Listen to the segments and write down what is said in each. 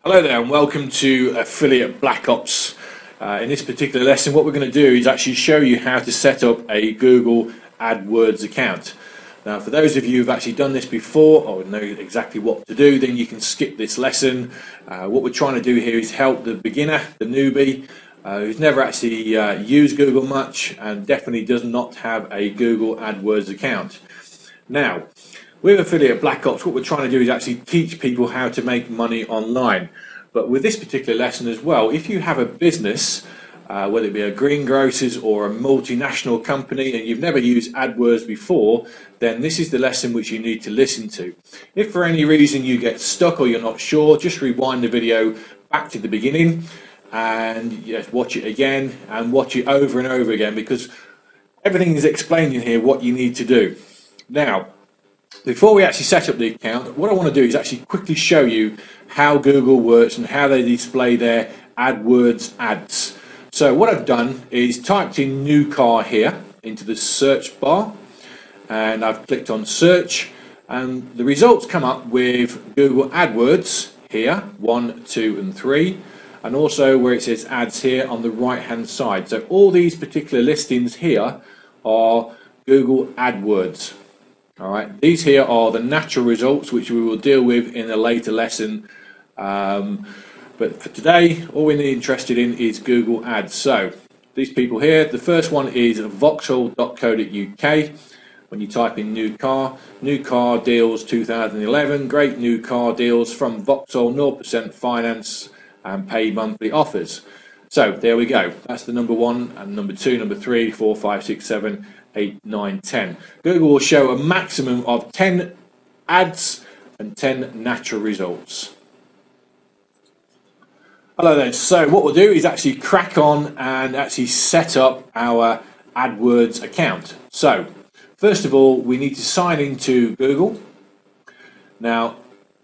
Hello there and welcome to Affiliate Black Ops. In this particular lesson what we're going to do is actually show you how to set up a Google AdWords account. Now for those of you who've actually done this before or know exactly what to do, then you can skip this lesson. What we're trying to do here is help the beginner, the newbie, who's never actually used Google much and definitely does not have a Google AdWords account. Now with Affiliate Black Ops, what we're trying to do is actually teach people how to make money online. But with this particular lesson as well, if you have a business, whether it be a greengrocers or a multinational company, and you've never used AdWords before, then this is the lesson which you need to listen to. If for any reason you get stuck or you're not sure, just rewind the video back to the beginning and watch it again and watch it over and over again, because everything is explained in here what you need to do. Now, before we actually set up the account, what I want to do is actually quickly show you how Google works and how they display their AdWords ads. So what I've done is typed in new car here into the search bar, and I've clicked on search, and the results come up with Google AdWords here, 1, 2 and 3, and also where it says ads here on the right hand side. So all these particular listings here are Google AdWords. Alright, these here are the natural results which we will deal with in a later lesson, but for today all we're interested in is Google Ads. So these people here, the first one is vauxhall.co.uk. When you type in new car deals 2011, great new car deals from Vauxhall, 0% finance and pay monthly offers. So there we go, that's the number 1 and number 2, number 3, 4, 5, 6, 7, 8, 9, 10. Google will show a maximum of 10 ads and 10 natural results. Hello there, so what we'll do is actually crack on and actually set up our AdWords account. So first of all we need to sign into Google. Now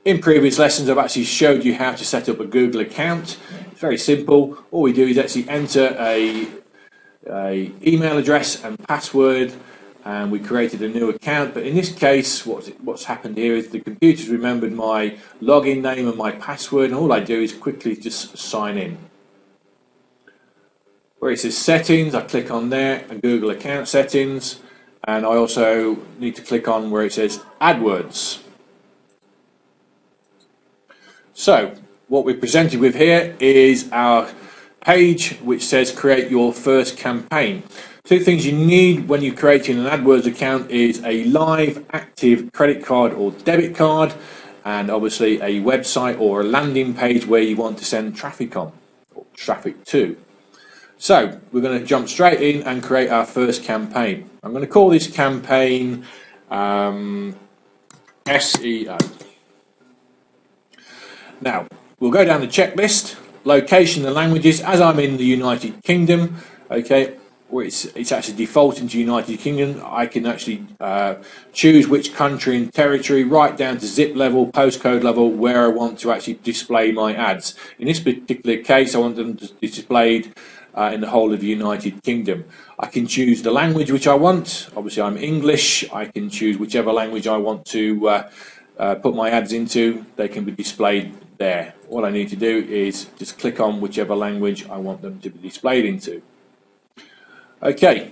in previous lessons I've actually showed you how to set up a Google account. It's very simple. All we do is actually enter a email address and password, and we created a new account. But in this case what's happened here is the computer's remembered my login name and my password, and all I do is quickly just sign in. Where it says settings, I click on there and Google account settings, and I also need to click on where it says AdWords. So what we're presented with here is our page which says create your first campaign. Two things you need when you're creating an AdWords account is a live active credit card or debit card, and obviously a website or a landing page where you want to send traffic on or traffic to. So we're going to jump straight in and create our first campaign. I'm going to call this campaign SEO. Now we'll go down the checklist. Location and languages, as I'm in the United Kingdom, okay, where it's actually defaulting to United Kingdom, I can actually choose which country and territory, right down to zip level, postcode level, where I want to actually display my ads. In this particular case I want them to be displayed in the whole of the United Kingdom. I can choose the language which I want. Obviously I'm English. I can choose whichever language I want to put my ads into. They can be displayed there. All I need to do is just click on whichever language I want them to be displayed into. Okay,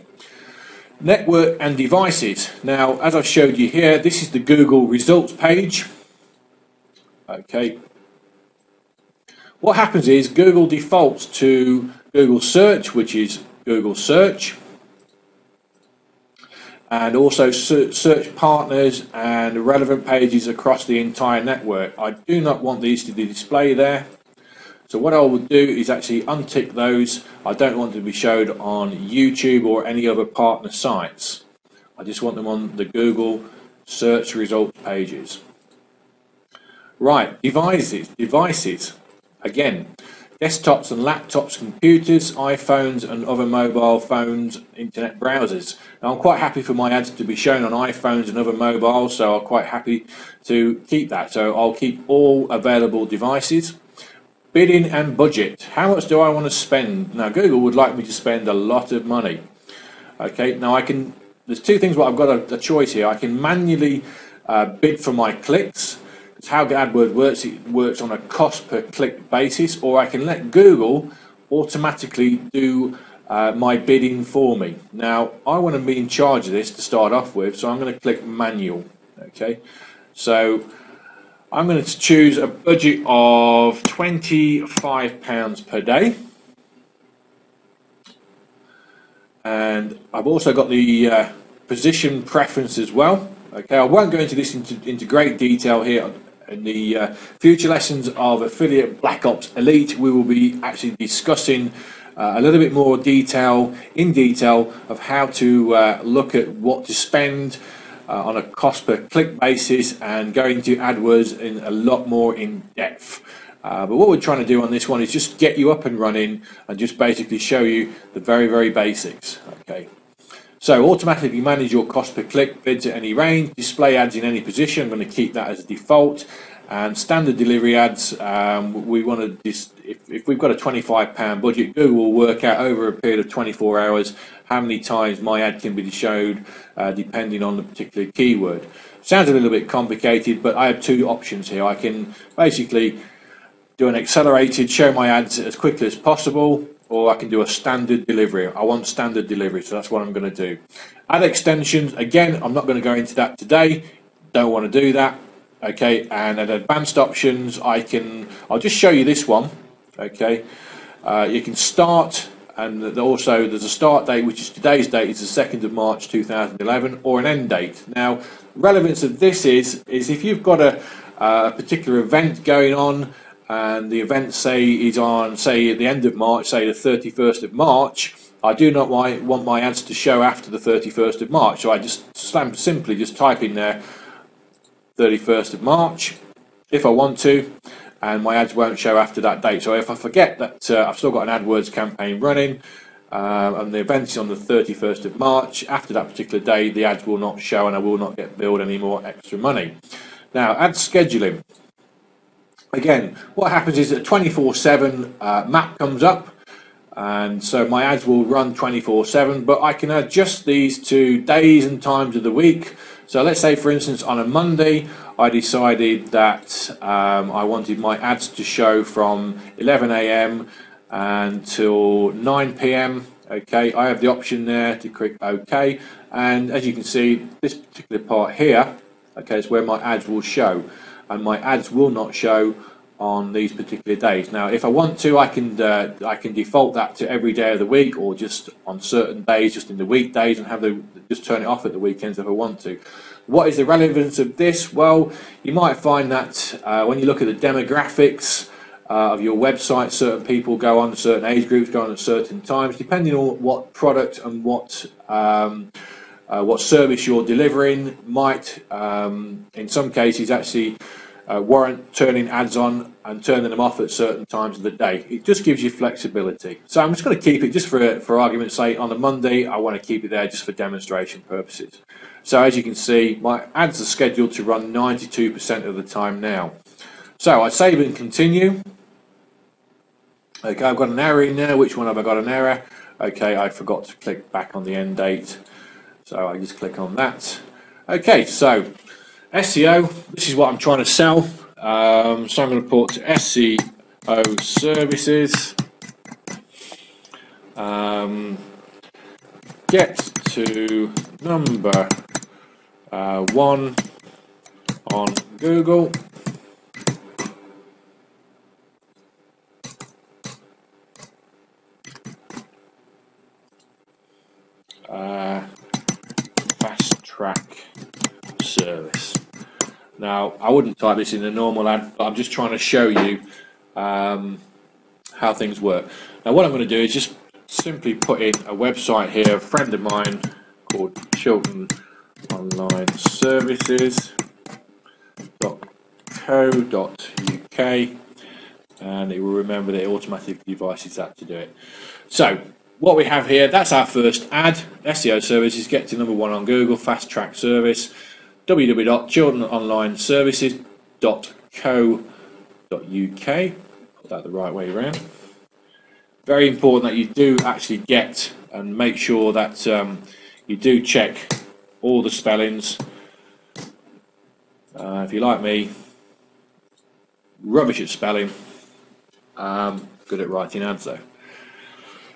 network and devices. Now as I've showed you here, this is the Google results page. Okay, what happens is Google defaults to Google search, which is Google search, and also search partners and relevant pages across the entire network. I do not want these to be displayed there, so what I will do is actually untick those. I don't want them to be showed on YouTube or any other partner sites. I just want them on the Google search results pages. Right, devices. Again, desktops and laptops, computers, iPhones and other mobile phones, internet browsers. Now I'm quite happy for my ads to be shown on iPhones and other mobiles, so I'm quite happy to keep that. So I'll keep all available devices. Bidding and budget. How much do I want to spend? Now Google would like me to spend a lot of money. Okay, now there's two things where I've got a choice here. I can manually bid for my clicks. how AdWords works, it works on a cost per click basis, or I can let Google automatically do my bidding for me. Now I want to be in charge of this to start off with, so I'm going to click manual. Okay, so I'm going to choose a budget of £25 per day, and I've also got the position preference as well. Okay, I won't go into this into great detail here. In the future lessons of Affiliate Black Ops Elite, we will be actually discussing a little bit more detail of how to look at what to spend on a cost per click basis and go into AdWords in a lot more in depth. But what we're trying to do on this one is just get you up and running and just basically show you the very basics. Okay. So automatically manage your cost per click, bids at any range, display ads in any position. I'm going to keep that as a default. And standard delivery ads, we want to if we've got a £25 budget, Google will work out over a period of 24 hours how many times my ad can be showed depending on the particular keyword. Sounds a little bit complicated, but I have two options here. I can basically do an accelerated, show my ads as quickly as possible, or I can do a standard delivery. I want standard delivery, so that's what I'm going to do. Ad extensions, again, I'm not going to go into that today. Don't want to do that. Okay, and at advanced options, I'll just show you this one. Okay, you can start, and also there's a start date, which is today's date, is the 2nd of March 2011, or an end date. Now, relevance of this is if you've got a particular event going on, and the event, say, is on, say, at the end of March, say the 31st of March, I do not want my ads to show after the 31st of March. So I just simply just type in there 31st of March if I want to, and my ads won't show after that date. So if I forget that I've still got an AdWords campaign running and the event is on the 31st of March, after that particular day the ads will not show and I will not get billed any more extra money. Now, ad scheduling. Again, what happens is that a 24/7 map comes up, and so my ads will run 24/7, but I can adjust these to days and times of the week. So let's say, for instance, on a Monday, I decided that I wanted my ads to show from 11 AM until 9 PM. Okay, I have the option there to click OK, and as you can see, this particular part here, okay, is where my ads will show, and my ads will not show on these particular days. Now, if I want to, I can default that to every day of the week, or just on certain days, just in the weekdays, and just turn it off at the weekends if I want to. What is the relevance of this? Well, you might find that when you look at the demographics of your website, certain people go on, certain age groups go on at certain times, depending on what product and what service you're delivering might, in some cases, actually warrant turning ads on and turning them off at certain times of the day. It just gives you flexibility. So I'm just going to keep it, just for argument's sake, on a Monday. I want to keep it there just for demonstration purposes. So as you can see, my ads are scheduled to run 92% of the time now. So I save and continue. Okay, I've got an error in there. Which one have I got an error? Okay, I forgot to click back on the end date. So I just click on that. Okay, so SEO, this is what I'm trying to sell. So I'm going to put SEO services. Get to number 1 on Google. Fast track service. Now, I wouldn't type this in a normal ad, but I'm just trying to show you how things work. Now, what I'm going to do is just simply put in a website here, a friend of mine called Chiltern Online Services.co.uk, and it will remember that it automatically devices that to do it. So what we have here, that's our first ad. SEO services, get to number 1 on Google, fast track service. www.chilternonlineservices.co.uk. Put that the right way around. Very important that you do actually get and make sure that you do check all the spellings. If you're like me, rubbish at spelling, good at writing ads though.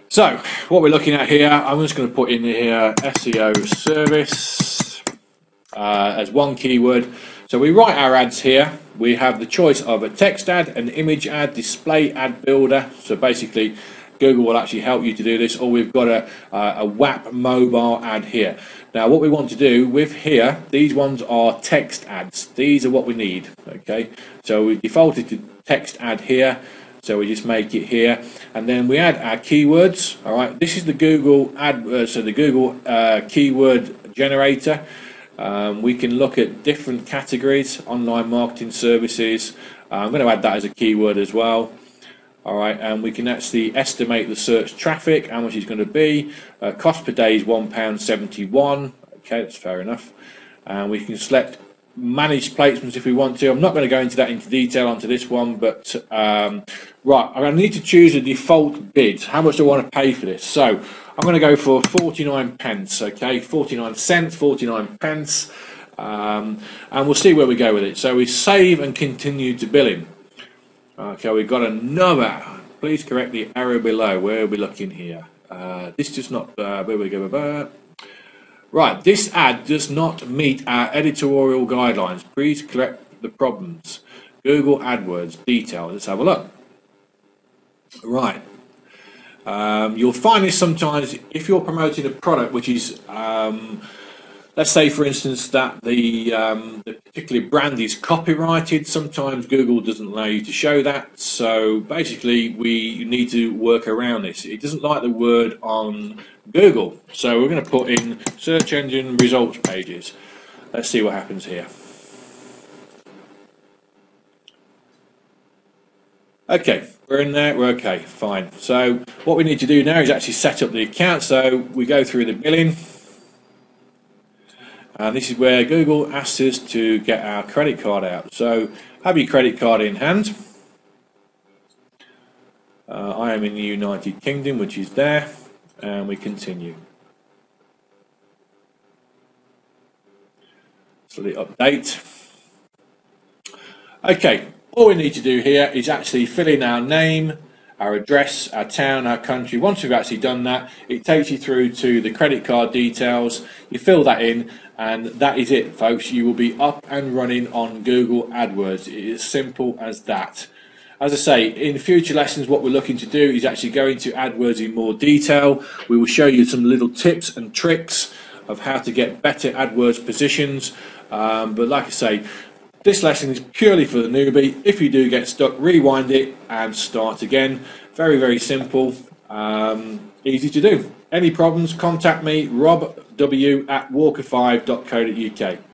So what we're looking at here, I'm just going to put in here SEO service as one keyword. So we write our ads here. We have the choice of a text ad, an image ad, display ad builder. So basically Google will actually help you to do this, or we've got a WAP mobile ad here. Now what we want to do with here, these ones are text ads. These are what we need, okay? So we defaulted to text ad here, so we just make it here, and then we add our keywords. All right, this is the Google AdWords, so the Google keyword generator. We can look at different categories, online marketing services. I'm going to add that as a keyword as well. All right, and we can actually estimate the search traffic, how much it's going to be. Cost per day is £1.71. Okay, that's fair enough. And we can select manage placements if we want to. I'm not going to go into that into detail onto this one, but right, I'm going to need to choose a default bid. How much do I want to pay for this? So I'm going to go for 49 pence. Okay, 49 cents, 49 pence, and we'll see where we go with it. So we save and continue to billing. Okay, we've got another. Please correct the error below. Where are we looking here? This does not. Where we go? Right, this ad does not meet our editorial guidelines. Please correct the problems. Google AdWords details. Let's have a look. Right. You'll find this sometimes if you're promoting a product which is, let's say for instance that the particular brand is copyrighted. Sometimes Google doesn't allow you to show that. So basically we need to work around this. It doesn't like the word on Google. So we're going to put in search engine results pages. Let's see what happens here. Okay, we're in there, we're okay, fine. So what we need to do now is actually set up the account. So we go through the billing. And this is where Google asks us to get our credit card out. So have your credit card in hand. I am in the United Kingdom, which is there, and we continue. So the update. Okay, all we need to do here is actually fill in our name, our address, our town, our country. Once we've actually done that, it takes you through to the credit card details. You fill that in, and that is it, folks. You will be up and running on Google AdWords. It is simple as that. As I say, in future lessons, what we're looking to do is actually go into AdWords in more detail. We will show you some little tips and tricks of how to get better AdWords positions. But like I say, this lesson is purely for the newbie. If you do get stuck, rewind it and start again. Very, very simple, easy to do. Any problems, contact me, robw@walker5.co.uk.